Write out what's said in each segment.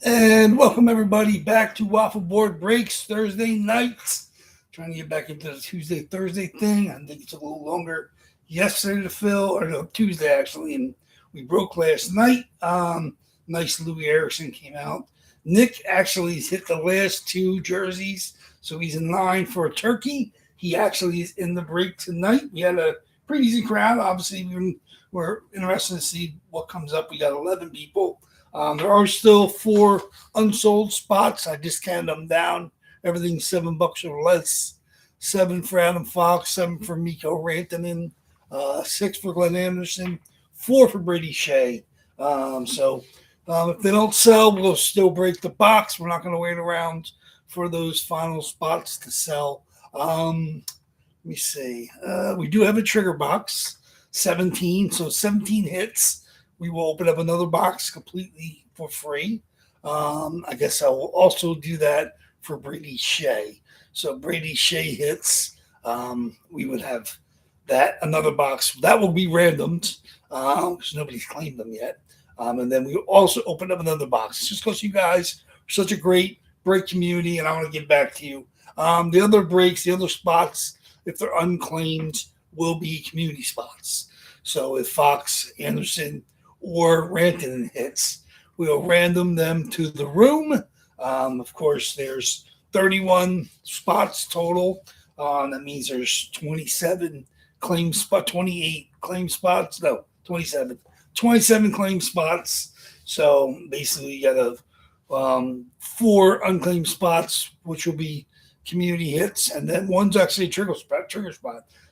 And welcome everybody back to Waffle Board Breaks Thursday nights. Trying to get back into the Tuesday Thursday thing. I think it's a little longer yesterday to fill, or no, Tuesday actually, and we broke last night. Nice Louis Erickson came out. Nick actually has hit the last two jerseys, so he's in line for a turkey. He actually is in the break tonight. We had a pretty easy crowd. Obviously, we're interested to see what comes up. We got 11 people. There are still 4 unsold spots. I just counted them down. Everything's $7 or less. 7 for Adam Fox, 7 for Miko Rantanen, 6 for Glenn Anderson, 4 for Brady Shea. If they don't sell, we'll still break the box. We're not going to wait around for those final spots to sell. Let me see. We do have a trigger box, 17. So 17 hits. We will open up another box completely for free. I guess I will also do that for Brady Shea. So Brady Shea hits. We would have that, another box. That will be randomed because nobody's claimed them yet. And then we will also open up another box. Just because you guys are such a great break community, and I want to get back to you. The other breaks, the other spots, if they're unclaimed, will be community spots. So if Fox, Anderson, or Rantanen hits, we'll random them to the room. Of course, there's 31 spots total. That means there's 27 claim spot, 28 claim spots. No, 27. 27 claim spots. So basically, you got 4 unclaimed spots, which will be community hits, and then one's actually a trigger spot.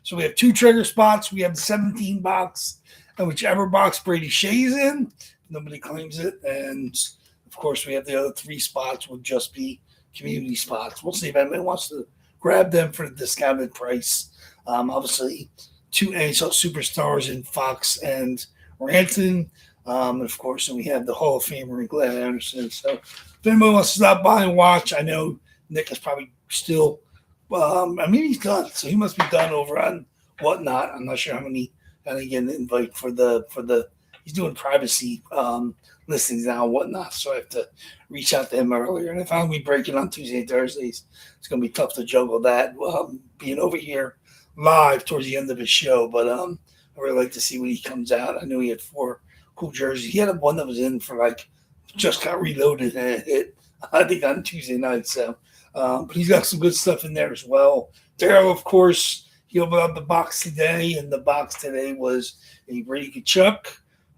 So we have 2 trigger spots. We have the 17 box. And whichever box Brady Shea's in, nobody claims it. And, of course, we have the other 3 spots will just be community spots. We'll see if anybody wants to grab them for the discounted price. Obviously, 2 NHL superstars in Fox and Rantanen. And, of course, and we have the Hall of Famer Glenn Anderson. So if anybody wants to stop by and watch, I know Nick is probably still he's done. So he must be done over on Whatnot. I'm not sure how many. And again, invite for the he's doing privacy listings now and whatnot. So I have to reach out to him earlier. And if I'm going to be breaking on Tuesday and Thursdays, it's going to be tough to juggle that being over here live towards the end of his show. But I really like to see when he comes out. I know he had 4 cool jerseys. He had one that was in for just got reloaded and it hit, I think, on Tuesday night. So, but he's got some good stuff in there as well. Daryl, of course. He opened up the box today, and the box today was a Brady Tkachuk.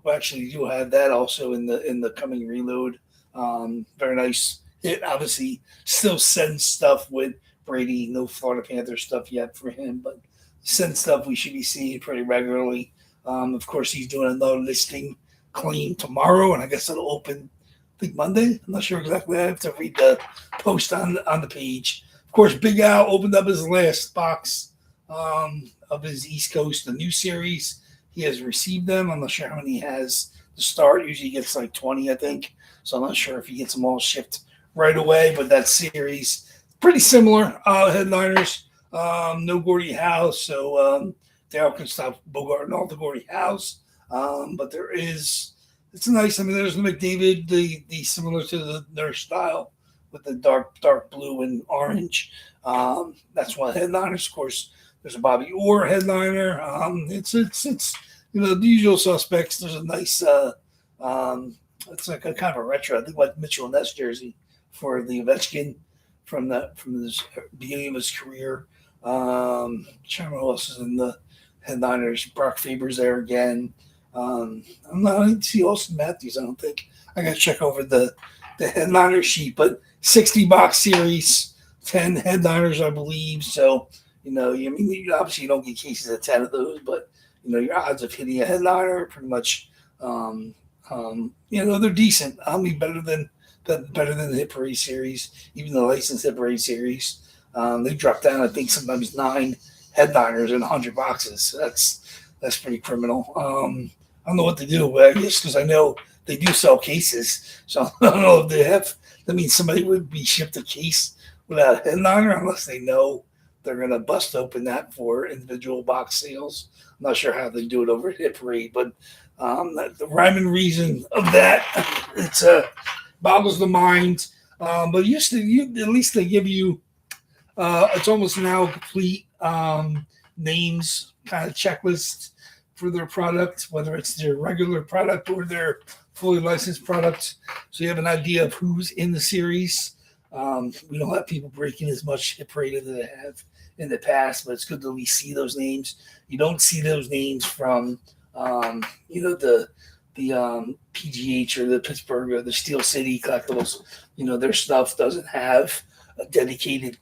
We actually do have that also in the coming reload. Very nice hit. Obviously, still send stuff with Brady. No Florida Panther stuff yet for him, but send stuff we should be seeing pretty regularly. Of course, he's doing another listing claim tomorrow, and I guess it'll open, I think, Monday. I'm not sure exactly. I have to read the post on the page. Of course, Big Al opened up his last box of his East Coast, the new series. He has received them. I'm not sure how many he has to start. Usually he gets 20, I think. So I'm not sure if he gets them all shipped right away. But that series, pretty similar. Headliners, no Gordie Howe. So Daryl can stop Bogart and all the Gordie Howe's. But it's nice. I mean, there's the McDavid, the similar to their style with the dark blue and orange. That's one headliners, of course. There's a Bobby Orr headliner. It's the usual suspects. There's a nice it's like a kind of a retro. I think like Mitchell Ness jersey for the Ovechkin from the beginning of his career. Trying to remember who else is in the headliners. Brock Faber's there again. I didn't see Austin Matthews. I don't think. I got to check over the headliner sheet, but 60 box series, 10 headliners, I believe. So. Obviously you don't get cases of 10 of those, but your odds of hitting a headliner are pretty much, they're decent. Better than the Hit Parade series, even the licensed Hit Parade series. They drop down, I think, sometimes 9 headliners in 100 boxes. That's pretty criminal. I don't know what to do, but I guess because I know they do sell cases, so I don't know if they have. That means somebody would be shipped a case without a headliner unless they know they're going to bust open that for individual box sales. I'm not sure how they do it over at Hit Parade, but the rhyme and reason of that, it's boggles the mind. But at least they give you it's almost now complete names kind of checklist for their product, whether it's their regular product or their fully licensed product. So you have an idea of who's in the series. We don't have people breaking as much hip rate as they have in the past, but it's good to at least see those names. You don't see those names from, the PGH or the Pittsburgh or the Steel City collectibles. Their stuff doesn't have a dedicated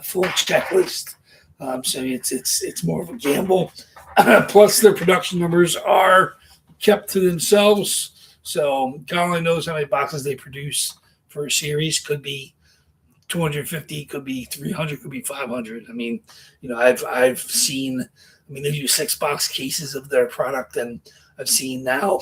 full checklist. So it's more of a gamble. Plus, their production numbers are kept to themselves. So God only knows how many boxes they produce for a series. Could be 250, could be 300, could be 500. I mean, I've seen. I mean, they do 6-box cases of their product, and I've seen now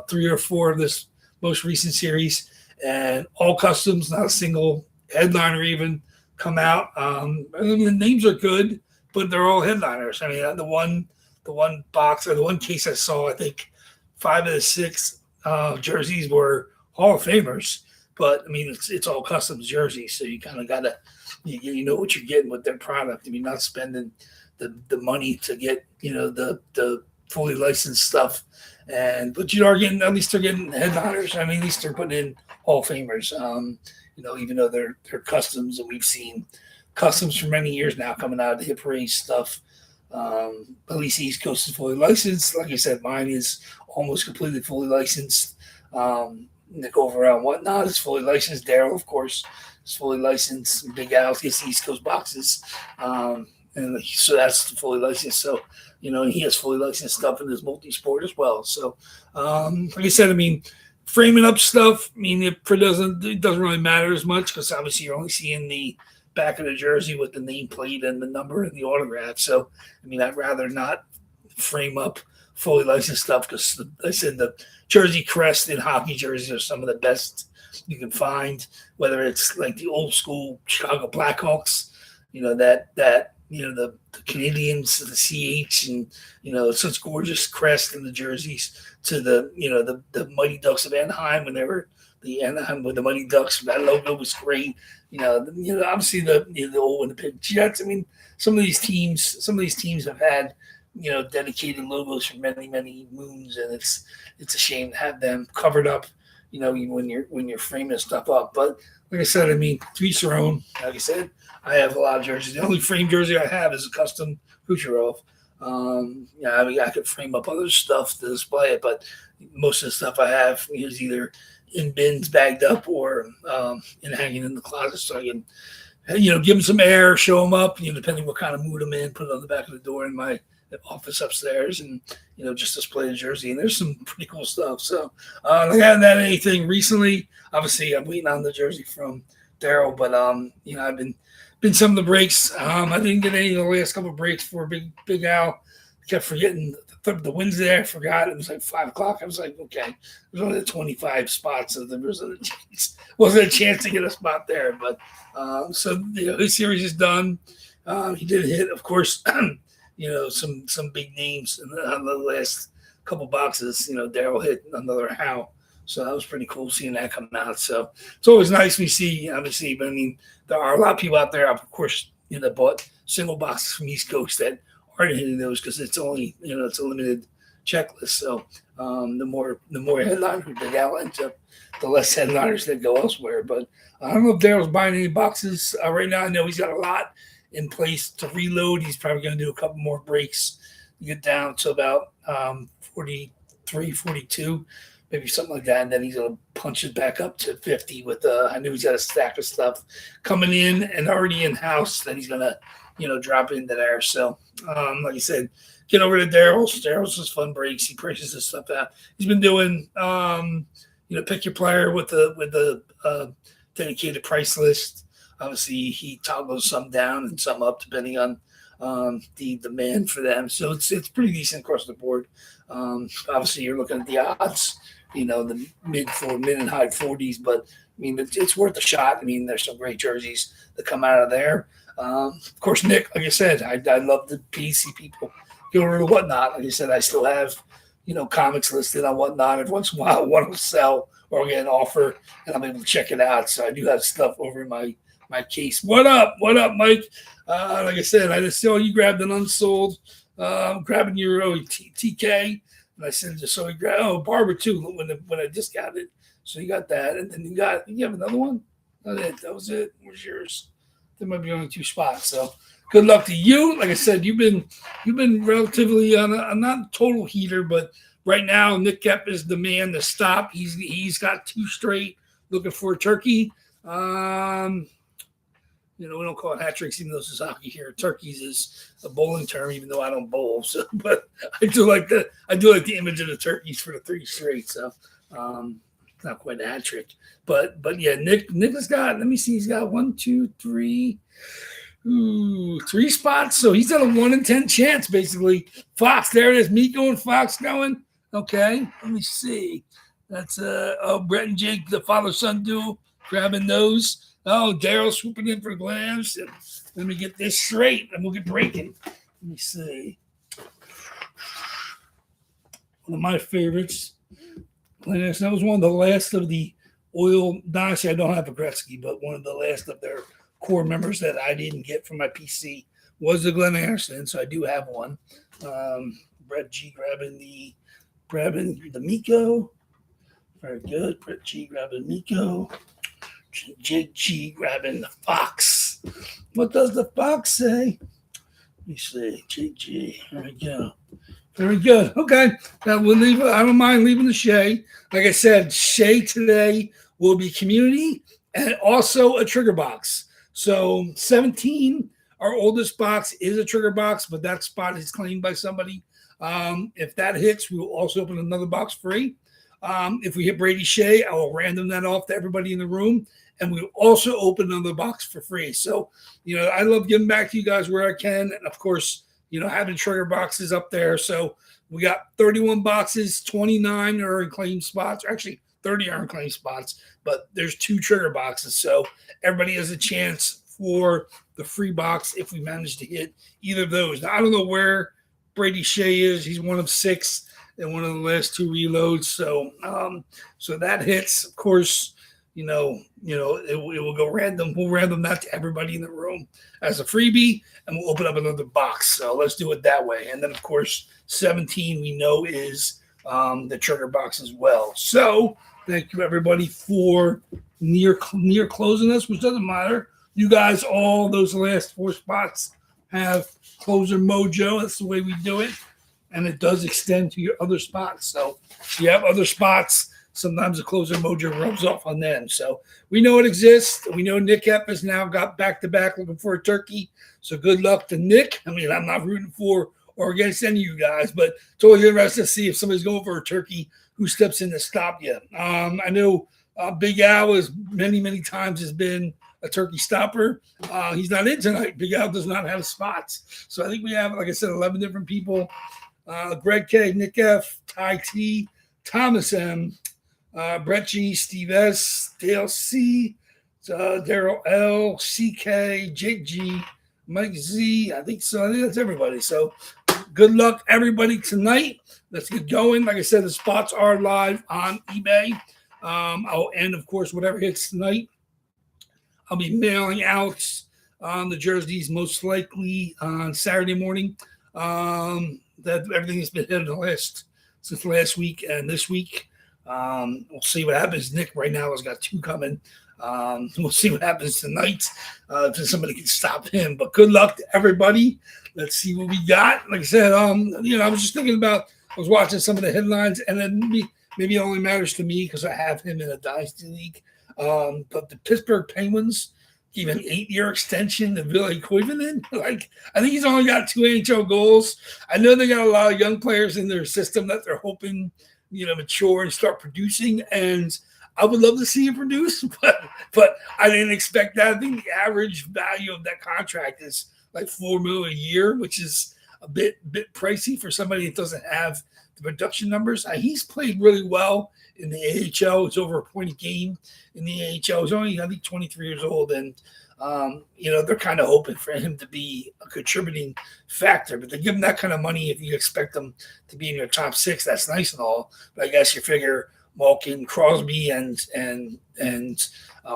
3 or 4 of this most recent series, and all customs, not a single headliner even come out. And the names are good, but they're all headliners. I mean, the one box or the one case I saw, I think 5 of the 6 jerseys were Hall of Famers. But I mean, it's all customs jerseys, so you kind of gotta you know what you're getting with their product. I mean, not spending the money to get the fully licensed stuff, but you are getting, at least they're getting headliners. I mean, at least they're putting in Hall of Famers. Even though they're customs, and we've seen customs for many years now coming out of the hip race stuff. At least East Coast is fully licensed. Like I said, mine is almost completely fully licensed. Nick Overall and whatnot is fully licensed. Daryl, of course, is fully licensed. Big Al gets East Coast boxes. And so that's fully licensed. So, he has fully licensed stuff in his multi-sport as well. So, like I said, I mean, framing up stuff, I mean, it doesn't really matter as much because obviously you're only seeing the back of the jersey with the nameplate and the number and the autograph. So, I mean, I'd rather not frame up fully licensed stuff because, I said, the jersey crest and hockey jerseys are some of the best you can find, whether it's like the old school Chicago Blackhawks, the Canadians, the CH, and such gorgeous crest in the jerseys, to the Mighty Ducks of Anaheim when they were the Anaheim with the Mighty Ducks. That logo was great. Obviously the old Winnipeg Jets. I mean, some of these teams have had dedicated logos for many, many moons, and it's a shame to have them covered up. Even when you're framing stuff up. But like I said, I mean, to each their own. Like I said, I have a lot of jerseys. The only frame jersey I have is a custom Kucherov. I mean, I could frame up other stuff to display it, but most of the stuff I have is either in bins bagged up or hanging in the closet, so I can give them some air, show them up, depending what kind of mood I'm in, put it on the back of the door in my office upstairs, and just display the jersey. And there's some pretty cool stuff. So I haven't had anything recently. Obviously, I'm waiting on the jersey from Daryl, but I've been some of the breaks. I didn't get any of the last couple of breaks for Big Al. I kept forgetting the Wednesday. I forgot it was like 5:00. I was like, okay, there's only 25 spots, so there wasn't a chance to get a spot there. But so his series is done. He did hit, of course. Some big names on the last couple boxes. Daryl hit another Howe. So that was pretty cool seeing that come out. So it's always nice we see, obviously, but I mean, there are a lot of people out there, of course, that bought single boxes from East Coast that aren't hitting those because it's only, it's a limited checklist. So the more headliners Big Al ends up, the less headliners that go elsewhere. But I don't know if Daryl's buying any boxes right now. I know he's got a lot in place to reload. He's probably going to do a couple more breaks to get down to about 43, 42, maybe something like that. And then he's going to punch it back up to 50 with I knew he's got a stack of stuff coming in and already in-house that he's going to, drop into there. So, like I said, get over to Daryl's. Daryl's just fun breaks. He prices his stuff out. He's been doing, pick your player with the dedicated price list. Obviously, he toggles some down and some up depending on the demand for them. So it's pretty decent across the board. Obviously, you're looking at the odds, the mid and high 40s. But, I mean, it's worth a shot. I mean, there's some great jerseys that come out of there. Of course, Nick, like I said, I love the PC people. Go over to Whatnot. Like I said, I still have, comics listed on whatnot. Every once in a while, one will sell or get an offer, and I'm able to check it out. So I do have stuff over in my case. What up? What up, Mike? Like I said, I just saw you grabbed an unsold. I'm grabbing your TK, and I said just so you grab Barber too when I discounted. So you got that, and then you have another one. That was it. Where's yours? There might be only 2 spots. So good luck to you. Like I said, you've been relatively on a not total heater, but right now Nick Kep is the man to stop. He's got 2 straight looking for a turkey. We don't call it hat tricks, even though this is hockey here. Turkeys is a bowling term, even though I don't bowl. So, but I do like the image of the turkeys for the 3 straight. So, not quite a hat trick, but yeah, Nick has got. Let me see, he's got 1, 2, 3, 3 spots. So he's got a 1 in 10 chance, basically. Fox, there it is. Miko and Fox going. Okay, let me see. That's Brett and Jake, the father-son duo, grabbing those. Oh, Daryl swooping in for glams. And let me get this straight, and we'll get breaking. Let me see. One of my favorites. That was one of the last of the oil. Honestly, I don't have a Gretzky, but one of the last of their core members that I didn't get from my PC was the Glenn Anderson, so I do have one. Brett G grabbing the Miko. Very good. Brett G grabbing Miko. Jake G grabbing the Fox. What does the Fox say? Let me see. Jake G. There we go. Very good. Okay. Now we'll leave. I don't mind leaving the Shea. Like I said, Shea today will be community and also a trigger box. So 17, our oldest box is a trigger box, but that spot is claimed by somebody. If that hits, we will also open another box free. If we hit Brady Shea, I will random that off to everybody in the room, and we'll also open another box for free. So, I love giving back to you guys where I can, and of course, having trigger boxes up there. So we got 31 boxes, 29 are in claim spots. Actually, 30 are in claim spots, but there's 2 trigger boxes. So everybody has a chance for the free box if we manage to hit either of those. Now, I don't know where Brady Shea is. He's one of 6 in one of the last 2 reloads. So, so that hits, of course, it will go random. We'll random that to everybody in the room as a freebie, and we'll open up another box. So let's do it that way. And then, of course, 17 we know is the trigger box as well. So thank you, everybody, for near closing us, which doesn't matter. You guys, all those last 4 spots have closer mojo. That's the way we do it. And it does extend to your other spots. So if you have other spots, sometimes the closer mojo rubs off on them. So we know it exists. We know Nick Kep has now got back-to-back looking for a turkey. So good luck to Nick. I mean, I'm not rooting for or against any of you guys, but it's always interesting to see if somebody's going for a turkey who steps in to stop you. I know Big Al is many times has been a turkey stopper. He's not in tonight. Big Al does not have spots. So I think we have, like I said, 11 different people. Greg K, Nick F, Ty T, Thomas M, Brett G, Steve S, Dale C, Daryl L, CK, Jake G, Mike Z. I think so. I think that's everybody. So good luck, everybody, tonight. Let's get going. Like I said, the spots are live on eBay. And, of course, whatever hits tonight, I'll be mailing out the jerseys most likely on Saturday morning. That everything has been hit since last week and this week. We'll see what happens. Nick right now has got 2 coming. We'll see what happens tonight if somebody can stop him. But good luck to everybody. Let's see what we got. Like I said, I was just thinking about. I was watching some of the headlines, and then maybe it only matters to me because I have him in a dynasty league. But the Pittsburgh Penguins gave an 8-year extension to Ville Koivunen. I think he's only got 2 NHL goals. I know they got a lot of young players in their system that they're hoping, mature and start producing. And I would love to see him produce, but I didn't expect that. I think the average value of that contract is like $4 million a year, which is a bit pricey for somebody that doesn't have the production numbers. He's played really well in the AHL. It's over a point a game in the AHL. He's only, I think, 23 years old. And They're kind of hoping for him to be a contributing factor. But they give him that kind of money if you expect them to be in your top six. That's nice and all, but I guess you figure Malkin, Crosby, and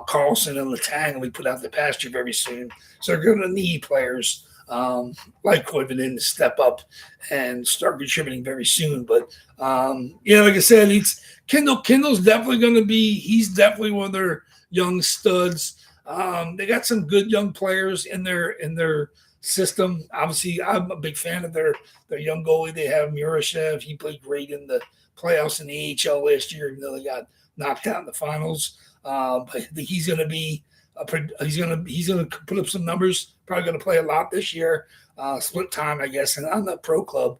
Carlson and Letang will be put out the pasture very soon. So they're going to need players like Koivunen to step up and start contributing very soon. But like I said, it's Kendall's definitely going to be. He's definitely one of their young studs. They got some good young players in their system. Obviously, I'm a big fan of their young goalie. They have Murashev. He played great in the playoffs in the AHL last year, even though they got knocked out in the finals. But I think he's going to be he's going to put up some numbers. Probably going to play a lot this year. Split time, I guess, and on the pro club.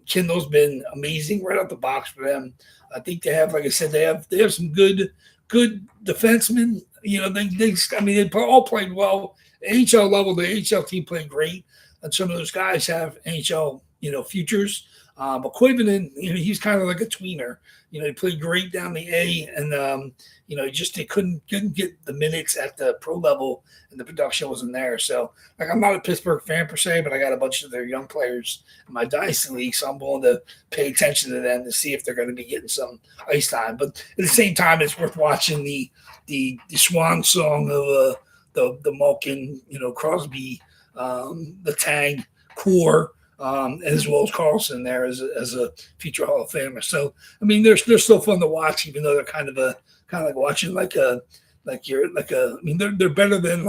Kendall's been amazing right out the box for them. I think they have, like I said, they have some good defensemen. They all played well. NHL level, the NHL team played great, and some of those guys have NHL, futures. But Koivunen, he's kind of like a tweener. He played great down the A, and they couldn't get the minutes at the pro level, and the production wasn't there. So, I'm not a Pittsburgh fan per se, but I got a bunch of their young players in my dynasty league, so I'm willing to pay attention to them to see if they're going to be getting some ice time. But at the same time, it's worth watching the swan song of the Malkin, Crosby, the Tang core. As well as Carlson there as a future Hall of Famer. So they're still fun to watch, even though they're kind of like watching they're better than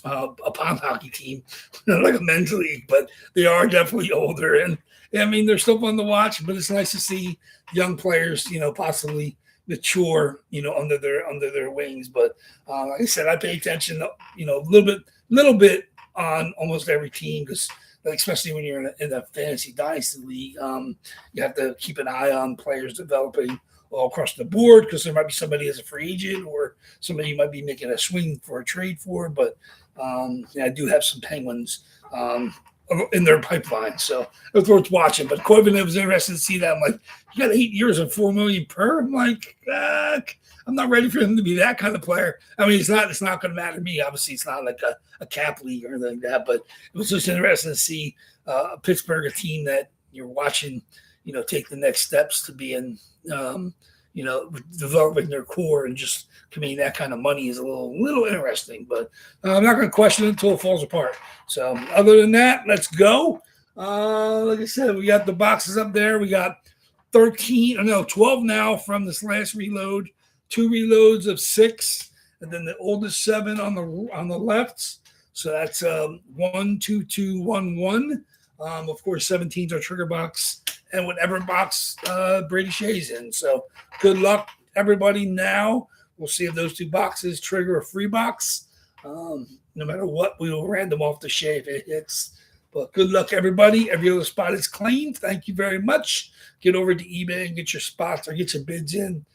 a pond hockey team, like a men's league, but they are definitely older, and they're still fun to watch. But it's nice to see young players, possibly mature, under their wings. But like I said, I pay attention, a little bit on almost every team, because especially when you're in a fantasy dynasty league, you have to keep an eye on players developing all across the board, because there might be somebody as a free agent or somebody you might be making a swing for a trade for. But I do have some Penguins in their pipeline, so it's worth watching. But Koivunen was interested to see that. I'm like, you got 8 years and $4 million per. I'm like, I'm not ready for him to be that kind of player. It's not going to matter to me. Obviously, it's not like a cap league or anything like that, but it was just interesting to see Pittsburgh, a team that you're watching, take the next steps to being, developing their core, and just committing that kind of money is a little interesting. But I'm not going to question it until it falls apart. So other than that, let's go. Like I said, we got the boxes up there. We got 12 now from this last reload. 2 reloads of 6, and then the oldest 7 on the left. So that's 1, 2, 2, 1, 1. Of course, 17s are trigger box, and whatever box Brady Shea's in. So good luck, everybody. Now we'll see if those 2 boxes trigger a free box. No matter what, we will random off the Shea if it hits. But good luck, everybody. Every other spot is claimed. Thank you very much. Get over to eBay and get your spots or get your bids in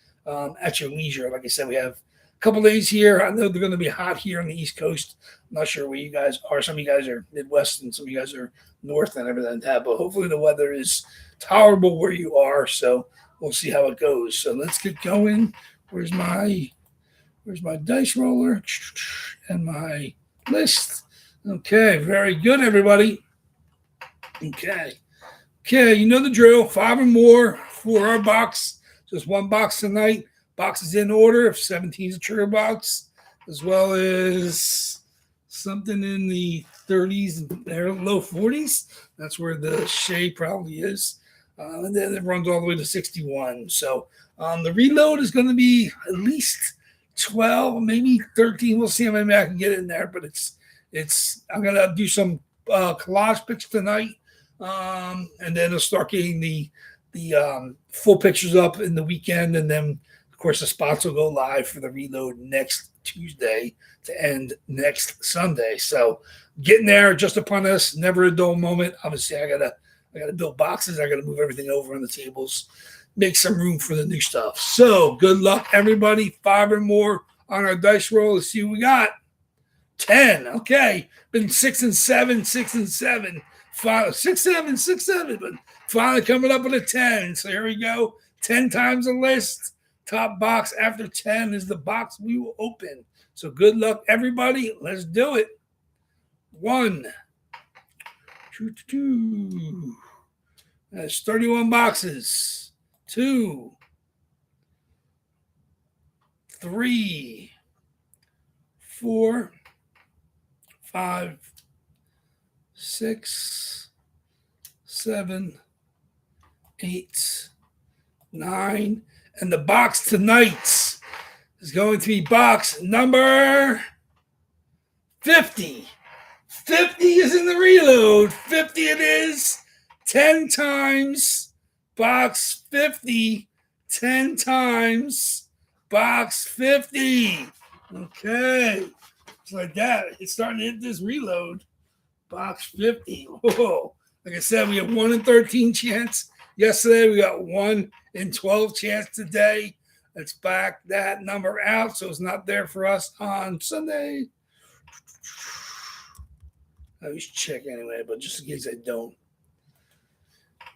at your leisure. Like I said, we have a couple days here. I know they're going to be hot here on the East Coast. I'm not sure where you guys are. Some of you guys are Midwest, and some of you guys are North and everything like that. But hopefully the weather is tolerable where you are. So we'll see how it goes. So let's get going. Where's my dice roller and my list? Okay, very good, everybody. Okay, you know the drill. 5 or more for our box. Just 1 box tonight. Box is in order. If 17 is a trigger box, as well as something in the 30s, low 40s. That's where the Shea probably is. And then it runs all the way to 61. So the reload is going to be at least 12, maybe 13. We'll see how many I can get in there. But I'm going to do some collage picks tonight. And then I'll start getting the full pictures up in the weekend, and then of course the spots will go live for the reload next Tuesday to end next Sunday. So getting there just upon us, never a dull moment. Obviously I gotta build boxes. I gotta move everything over on the tables, make some room for the new stuff. So good luck, everybody. 5 or more on our dice roll. Let's see what we got. 10. Okay, been 6 and 7, 6 and 7. 5, 6, 7, 6, 7, but finally coming up with a 10. So here we go. 10 times the list. Top box after 10 is the box we will open. So good luck, everybody. Let's do it. 1, 2. That's 31 boxes. 2, 3, 4, 5, 6, 7, 8, 9. And the box tonight is going to be box number 50. 50 is in the reload. 50 it is. 10 times. Box 50. 10 times. Box 50. Okay. It's like that. It's starting to hit this reload. Box 50. Whoa. Like I said, we have 1 in 13 chance. Yesterday, we got 1 in 12 chance today. Let's back that number out so it's not there for us on Sunday. I always check anyway, but just in case I don't.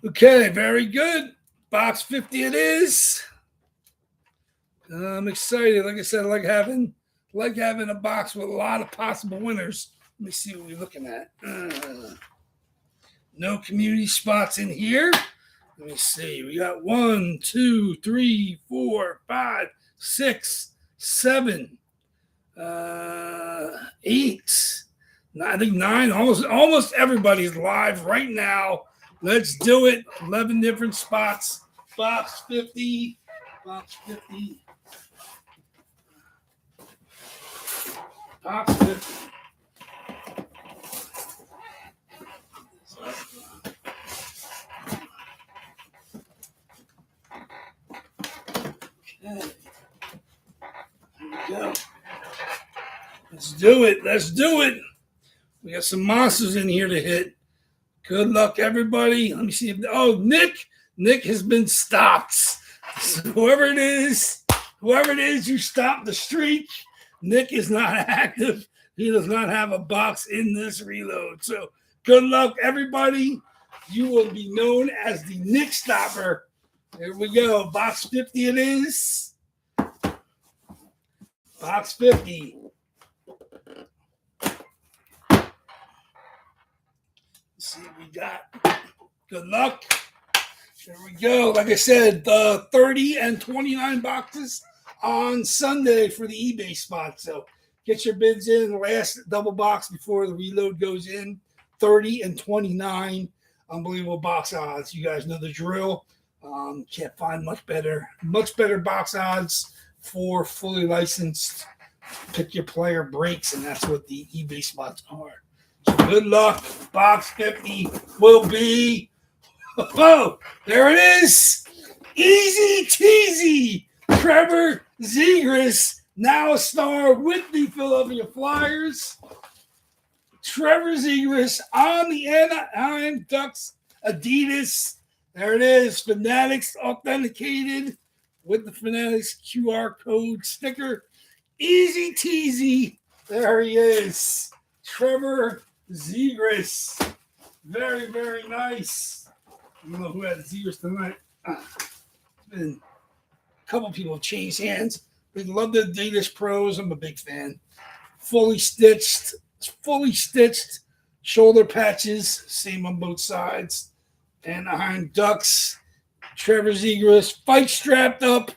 Okay, very good. Box 50 it is. I'm excited. Like I said, I like having a box with a lot of possible winners. Let me see what we're looking at. No community spots in here. Let me see. We got 1, 2, 3, 4, 5, 6, 7, 8. I think 9. Almost everybody's live right now. Let's do it. 11 different spots. Box 50. Box 50. Box 50. Okay. Here we go. Let's do it. Let's do it. We got some monsters in here to hit. Good luck, everybody. Let me see if Nick has been stopped. So whoever it is who stopped the streak, Nick is not active. He does not have a box in this reload. So good luck, everybody. You will be known as the Nick Stopper. Here we go. Box 50 it is. Box 50. Let's see what we got. Good luck. There we go. Like I said, 30 and 29 boxes on Sunday for the eBay spot. So get your bids in. The last double box before the reload goes in. 30 and 29. Unbelievable box odds. You guys know the drill. Can't find much better box odds for fully licensed. Pick your player breaks, and that's what the eBay spots are. So good luck. Box 50 will be. Oh, there it is. Easy teasy. Trevor Zegras, now a star with the Philadelphia Flyers. Trevor Zegras on the Anaheim Ducks Adidas. There it is. Fanatics authenticated with the Fanatics QR code sticker. Easy teasy. There he is. Trevor Zegras. Very, very nice. I don't know who had Zegras tonight. Been a couple people have changed hands. We love the Adidas Pros. I'm a big fan. Fully stitched shoulder patches. Same on both sides. Anaheim Ducks. Trevor Zegras. Fight strapped up.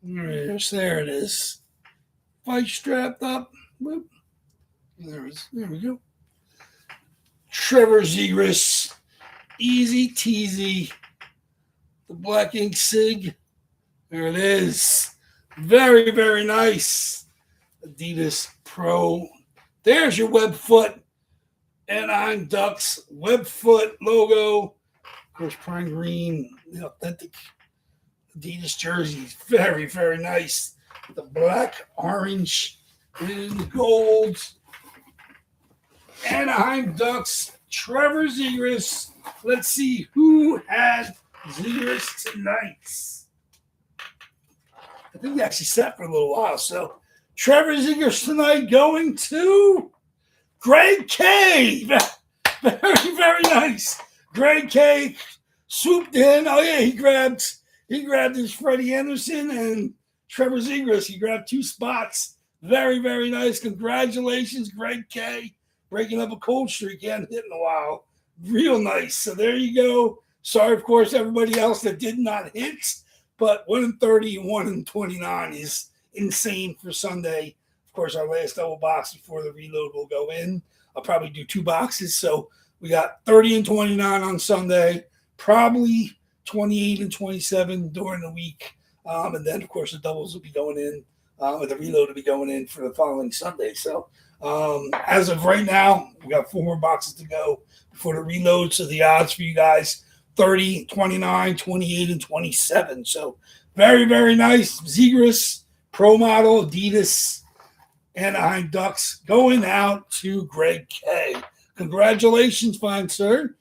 Yes, there it is. Fight strapped up. Whoop. There we go. Trevor Zegras. Easy teasy. The black ink sig. There it is. Very, very nice. Adidas Pro. There's your web foot. Anaheim Ducks web foot logo. Of course, prime green, the authentic Adidas jerseys. Very, very nice. The black, orange, and gold. Anaheim Ducks, Trevor Zegras. Let's see who had Zegras tonight. I think they actually sat for a little while. So Trevor Zegras tonight going to Greg K. Very, very nice. Greg K swooped in. Oh, yeah, he grabbed he grabbed his Freddie Anderson and Trevor Zegras. He grabbed 2 spots. Very, very nice. Congratulations, Greg K. Breaking up a cold streak. He hadn't hit in a while. Real nice. So there you go. Sorry, of course, everybody else that did not hit. But 1-30 and 1-29 is insane for Sunday. Of course, our last double box before the reload will go in. I'll probably do 2 boxes. So we got 30 and 29 on Sunday. Probably 28 and 27 during the week. And then, of course, the doubles will be going in. Or the reload will be going in for the following Sunday. So as of right now, we got 4 more boxes to go before the reload. So the odds for you guys, 30, 29, 28, and 27. So very, very nice. Zegras, Pro Model, Adidas, Anaheim Ducks going out to Greg K. Congratulations, fine sir.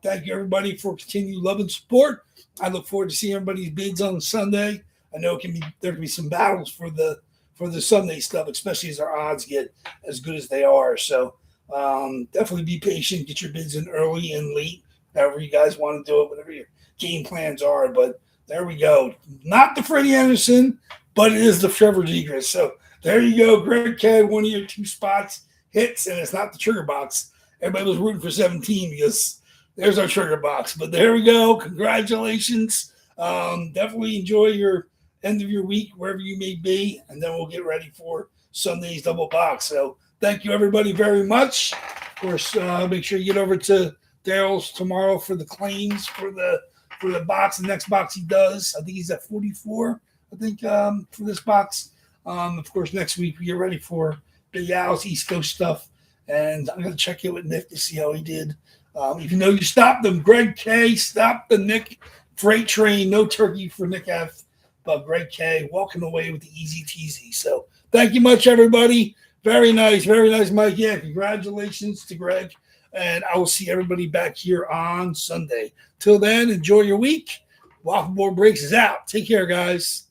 Thank you, everybody, for continued love and support. I look forward to seeing everybody's bids on Sunday. I know there can be some battles for the Sunday stuff, especially as our odds get as good as they are. So definitely be patient. Get your bids in early and late, however you guys want to do it, whatever your game plans are. But there we go. Not the Freddie Anderson, but it is the Trevor Zegras. So there you go. Greg K, one of your 2 spots hits, and it's not the trigger box. Everybody was rooting for 17 because there's our trigger box. But there we go. Congratulations. Definitely enjoy your end of your week, wherever you may be, and then we'll get ready for Sunday's double box. So thank you, everybody, very much. Of course, make sure you get over to Daryl's tomorrow for the claims for the box. The next box he does, I think he's at 44, I think, for this box. Of course, next week we get ready for Big Al's East Coast stuff, and I'm going to check in with Nick to see how he did. Even though you stopped him, Greg K stopped the Nick freight train. No turkey for Nick F. But Greg K walking away with the easy teasy. So thank you much, everybody. Very nice, Mike. Yeah, congratulations to Greg. And I will see everybody back here on Sunday. Till then, enjoy your week. Waffle Board Breaks is out. Take care, guys.